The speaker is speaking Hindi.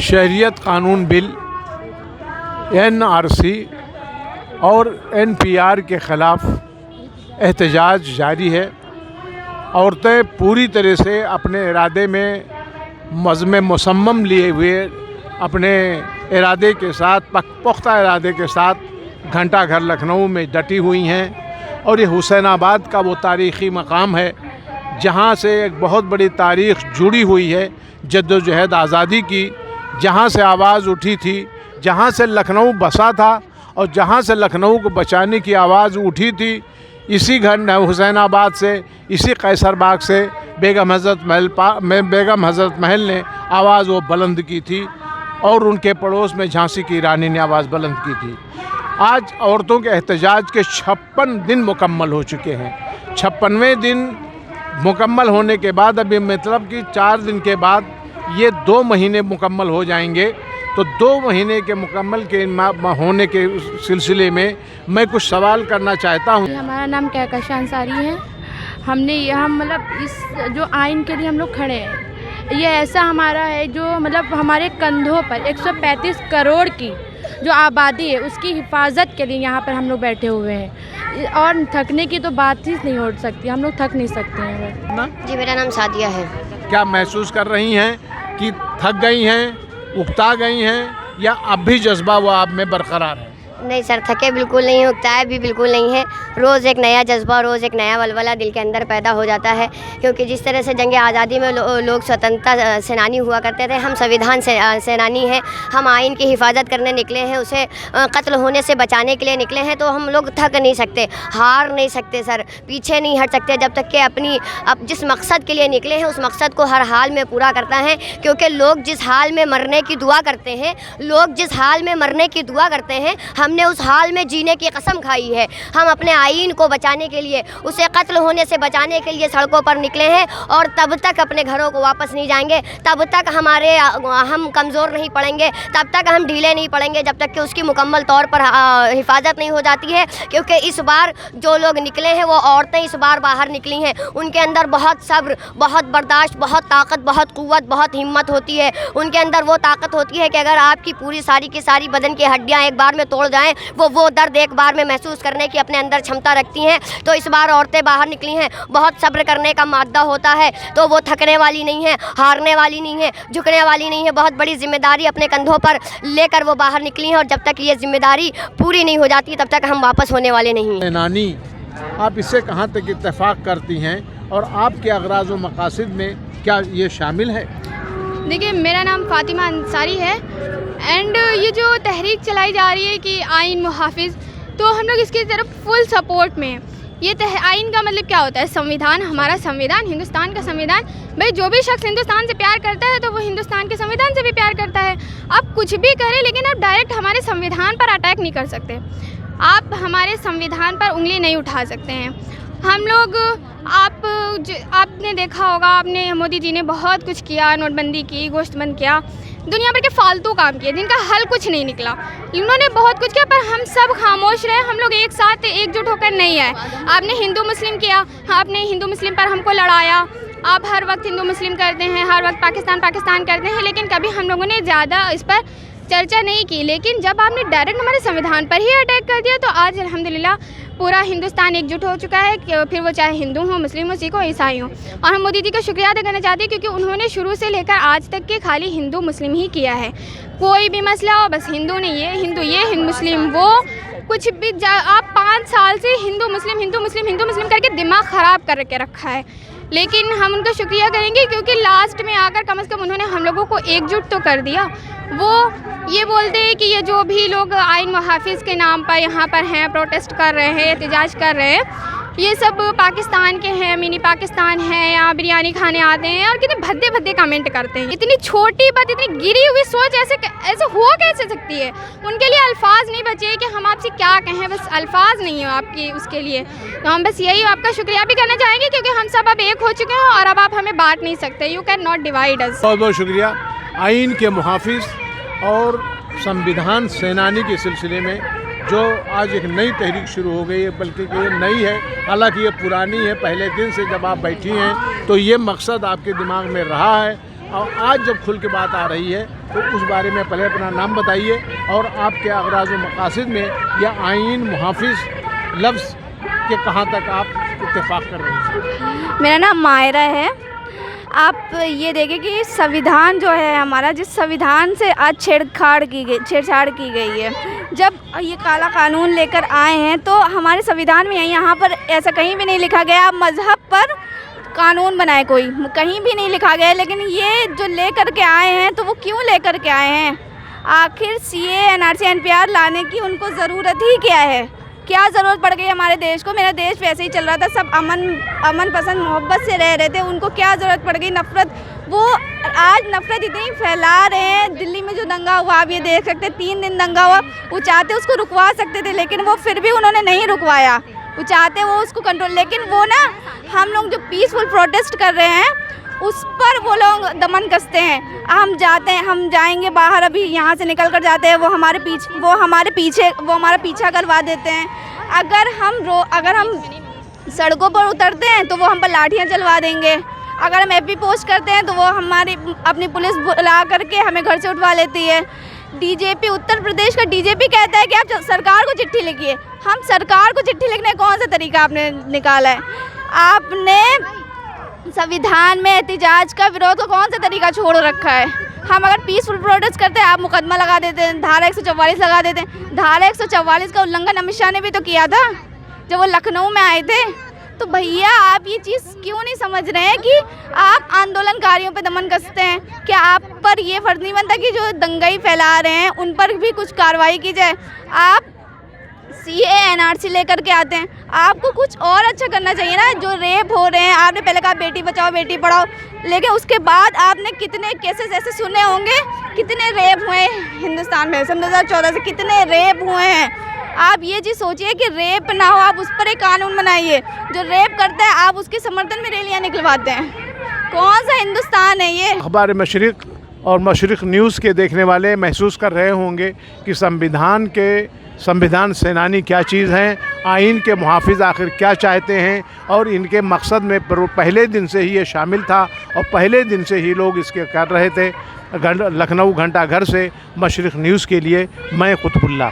शहरियत कानून बिल, NRC और NPR के ख़िलाफ़ एहतजाज जारी है। औरतें पूरी तरह से अपने इरादे में मज़्म मुसम्मम लिए हुए अपने इरादे के साथ, पुख्ता इरादे के साथ घंटा घर लखनऊ में डटी हुई हैं। और ये हुसैनाबाद का वो तारीख़ी मकाम है जहाँ से एक बहुत बड़ी तारीख़ जुड़ी हुई है जद्दोजहद आज़ादी की, जहाँ से आवाज़ उठी थी, जहाँ से लखनऊ बसा था और जहाँ से लखनऊ को बचाने की आवाज़ उठी थी। इसी घर हुसैनाबाद से, इसी कैसरबाग से बेगम हज़रत महल ने आवाज़ वो बुलंद की थी और उनके पड़ोस में झांसी की रानी ने आवाज़ बुलंद की थी। आज औरतों के एहतजाज के 56 दिन मुकम्मल हो चुके हैं। 56वें दिन मुकम्मल होने के बाद अभी मतलब कि 4 दिन के बाद ये 2 महीने मुकम्मल हो जाएंगे। तो 2 महीने के मुकम्मल के होने के सिलसिले में मैं कुछ सवाल करना चाहता हूँ। हमारा नाम कहकशा अंसारी है। हमने यहाँ मतलब इस जो आइन के लिए हम लोग खड़े हैं, ये ऐसा हमारा है जो मतलब हमारे कंधों पर 135 करोड़ की जो आबादी है उसकी हिफाजत के लिए यहाँ पर हम लोग बैठे हुए हैं। और थकने की तो बात ही नहीं हो सकती, हम लोग थक नहीं सकते हैं। जी मेरा नाम सादिया है। क्या महसूस कर रही हैं कि थक गई हैं, उकता गई हैं, या अब भी जज्बा वो आप में बरकरार है? नहीं सर, थके बिल्कुल नहीं, उकताए भी बिल्कुल नहीं है। रोज़ एक नया जज्बा, रोज़ एक नया वलवला दिल के अंदर पैदा हो जाता है। क्योंकि जिस तरह से जंग आज़ादी में लोग स्वतंत्रता सेनानी हुआ करते थे, हम संविधान सेनानी हैं। हम आइन की हिफाजत करने निकले हैं, उसे कत्ल होने से बचाने के लिए निकले हैं। तो हम लोग थक नहीं सकते, हार नहीं सकते सर, पीछे नहीं हट सकते जब तक कि अब जिस मकसद के लिए निकले हैं उस मकसद को हर हाल में पूरा करता है। क्योंकि लोग जिस हाल में मरने की दुआ करते हैं, हमने उस हाल में जीने की कसम खाई है। हम अपने आइन को बचाने के लिए, उसे कत्ल होने से बचाने के लिए सड़कों पर निकले हैं। और तब तक अपने घरों को वापस नहीं जाएंगे, तब तक हम कमज़ोर नहीं पड़ेंगे, तब तक हम ढीले नहीं पड़ेंगे जब तक कि उसकी मुकम्मल तौर पर हिफाजत नहीं हो जाती है। क्योंकि इस बार जो लोग निकले हैं वो औरतें इस बार बाहर निकली हैं। उनके अंदर बहुत सब्र, बहुत बर्दाश्त, बहुत ताकत, बहुत क़ुव्वत, बहुत हिम्मत होती है। उनके अंदर वो ताकत होती है कि अगर आपकी पूरी सारी की सारी बदन की हड्डियाँ एक बार में तोड़ जाएँ, वो दर्द एक बार में महसूस करने की अपने अंदर क्षमता रखती हैं। तो इस बार औरतें बाहर निकली हैं। बहुत सब्र करने का मादा होता है, तो वो थकने वाली नहीं है, हारने वाली नहीं है, झुकने वाली नहीं है। बहुत बड़ी जिम्मेदारी अपने कंधों पर लेकर वो बाहर निकली हैं। और जब तक ये जिम्मेदारी पूरी नहीं हो जाती तब तक हम वापस होने वाले नहीं हैं। नानी, आप इससे कहाँ तक इत्तेफाक करती हैं और आपके अगराज़ व मकासद में क्या ये शामिल है? देखिए, मेरा नाम फ़ातिमा अंसारी है एंड ये जो तहरीक चलाई जा रही है कि आइन मुहाफ़िज़, तो हम लोग इसकी तरफ फुल सपोर्ट में हैं। ये आइन का मतलब क्या होता है? संविधान, हमारा संविधान, हिंदुस्तान का संविधान। भाई जो भी शख्स हिंदुस्तान से प्यार करता है तो वो हिंदुस्तान के संविधान से भी प्यार करता है। आप कुछ भी करें लेकिन आप डायरेक्ट हमारे संविधान पर अटैक नहीं कर सकते। आप हमारे संविधान पर उंगली नहीं उठा सकते हैं। हम लोग आपने देखा होगा, आपने मोदी जी ने बहुत कुछ किया, नोटबंदी की, गोश्त बंद किया, दुनिया भर के फालतू काम किए जिनका हल कुछ नहीं निकला। इन्होंने बहुत कुछ किया पर हम सब खामोश रहे। हम लोग एक साथ एकजुट होकर नहीं आए। आपने हिंदू मुस्लिम किया, आपने हिंदू मुस्लिम पर हमको लड़ाया। आप हर वक्त हिंदू मुस्लिम करते हैं, हर वक्त पाकिस्तान पाकिस्तान करते हैं, लेकिन कभी हम लोगों ने ज़्यादा इस पर चर्चा नहीं की। लेकिन जब आपने डायरेक्ट हमारे संविधान पर ही अटैक कर दिया तो आज अल्हम्दुलिल्लाह पूरा हिंदुस्तान एकजुट हो चुका है, फिर वो चाहे हिंदू हो, मुस्लिम हो, सिख हो, ईसाई हो। और हम मोदी जी का शुक्रिया अदा करना चाहते हैं क्योंकि उन्होंने शुरू से लेकर आज तक के खाली हिंदू मुस्लिम ही किया है। कोई भी मसला हो बस हिंदू ने ये, हिंदू ये, हिंदू मुस्लिम वो, कुछ भी आप 5 साल से हिंदू मुस्लिम करके दिमाग ख़राब करके रखा है। लेकिन हम उनका शुक्रिया करेंगे क्योंकि लास्ट में आकर कम से कम उन्होंने हम लोगों को एकजुट तो कर दिया। वो ये बोलते हैं कि ये जो भी लोग आइन मुहाफ़िज़ के नाम पर यहाँ पर हैं, प्रोटेस्ट कर रहे हैं, एहतजाज कर रहे हैं, ये सब पाकिस्तान के हैं, मिनी पाकिस्तान है, यहाँ बिरयानी खाने आते हैं और कितने भद्दे भद्दे कमेंट करते हैं। इतनी छोटी बात, इतनी गिरी हुई सोच ऐसे हो कैसे सकती है? उनके लिए अल्फाज नहीं बचे कि हम आपसे क्या कहें, बस अल्फाज नहीं हो आपकी उसके लिए। तो हम बस यही आपका शुक्रिया भी करना चाहेंगे क्योंकि हम सब अब एक हो चुके हैं और अब आप हमें बांट नहीं सकते। You can not divide us. बहुत बहुत शुक्रिया। आइन के मुहाफ़िज़ और संविधान सेनानी के सिलसिले में जो आज एक नई तहरीक शुरू हो गई है, बल्कि ये नई है, हालांकि ये पुरानी है। पहले दिन से जब आप बैठी हैं तो ये मकसद आपके दिमाग में रहा है और आज जब खुल के बात आ रही है तो उस बारे में पहले अपना नाम बताइए और आपके अगराज़ व मकासद में यह आइन मुहाफिज लफ्ज़ के कहाँ तक आप इत्तेफाक कर रहे हैं। मेरा नाम मायरा है। आप ये देखें कि संविधान जो है हमारा, जिस संविधान से आज छेड़छाड़ की गई है, जब ये काला कानून लेकर आए हैं तो हमारे संविधान में यहाँ पर ऐसा कहीं भी नहीं लिखा गया मज़हब पर कानून बनाए, कोई कहीं भी नहीं लिखा गया। लेकिन ये जो लेकर के आए हैं तो वो क्यों लेकर के आए हैं? आखिर CAA NRC NPR लाने की उनको ज़रूरत ही क्या है? क्या ज़रूरत पड़ गई हमारे देश को? मेरा देश वैसे ही चल रहा था, सब अमन पसंद मोहब्बत से रह रहे थे, उनको क्या ज़रूरत पड़ गई नफ़रत? वो आज नफ़रत इतनी फैला रहे हैं। दिल्ली में जो दंगा हुआ आप ये देख सकते, 3 दिन दंगा हुआ, वो चाहते उसको रुकवा सकते थे लेकिन वो फिर भी उन्होंने नहीं रुकवाया। वो चाहते वो उसको कंट्रोल, लेकिन वो ना हम लोग जो पीसफुल प्रोटेस्ट कर रहे हैं उस पर वो लोग दमन कसते हैं। हम जाएंगे बाहर, अभी यहाँ से निकल कर जाते हैं, वो हमारे पीछे हमारा पीछा करवा देते हैं। अगर हम सड़कों पर उतरते हैं तो वो हम पर लाठियाँ चलवा देंगे। अगर हम FB पोस्ट करते हैं तो वो हमारी अपनी पुलिस बुला करके हमें घर से उठवा लेती है। DJP, उत्तर प्रदेश का DJP कहता है कि आप सरकार को चिट्ठी लिखिए। हम सरकार को चिट्ठी लिखने का कौन सा तरीका आपने निकाला है? आपने संविधान में एहतिजाज का विरोध का कौन सा तरीका छोड़ रखा है? हम अगर पीसफुल प्रोटेस्ट करते हैं आप मुकदमा लगा देते हैं, धारा 144 लगा देते हैं। धारा 144 का उल्लंघन अमित शाह ने भी तो किया था जब वो लखनऊ में आए थे। तो भैया आप ये चीज़ क्यों नहीं समझ रहे हैं कि आप आंदोलनकारियों पे दमन कसते हैं? क्या आप पर ये फ़र्ज़ नहीं बनता कि जो दंगाई फैला रहे हैं उन पर भी कुछ कार्रवाई की जाए? आप CAA NRC लेकर के आते हैं, आपको कुछ और अच्छा करना चाहिए ना। जो रेप हो रहे हैं, आपने पहले कहा बेटी बचाओ बेटी पढ़ाओ, लेकिन उसके बाद आपने कितने केसेस ऐसे सुने होंगे, कितने रेप हुए हिंदुस्तान में 2014 से कितने रेप हुए हैं। आप ये चीज़ सोचिए कि रेप ना हो, आप उस पर एक कानून बनाइए। जो रेप करता है आप उसके समर्थन में रैलियाँ निकलवाते हैं। कौन सा हिंदुस्तान है ये? अखबार मशरिक़ और मशरिक़ न्यूज़ के देखने वाले महसूस कर रहे होंगे कि संविधान सेनानी क्या चीज़ हैं, आइन के मुहाफिज आखिर क्या चाहते हैं, और इनके मकसद में पहले दिन से ही ये शामिल था और पहले दिन से ही लोग इसके कर रहे थे। लखनऊ घंटा घर से मशरिक़ न्यूज़ के लिए मैं कुतुबुल्लाह।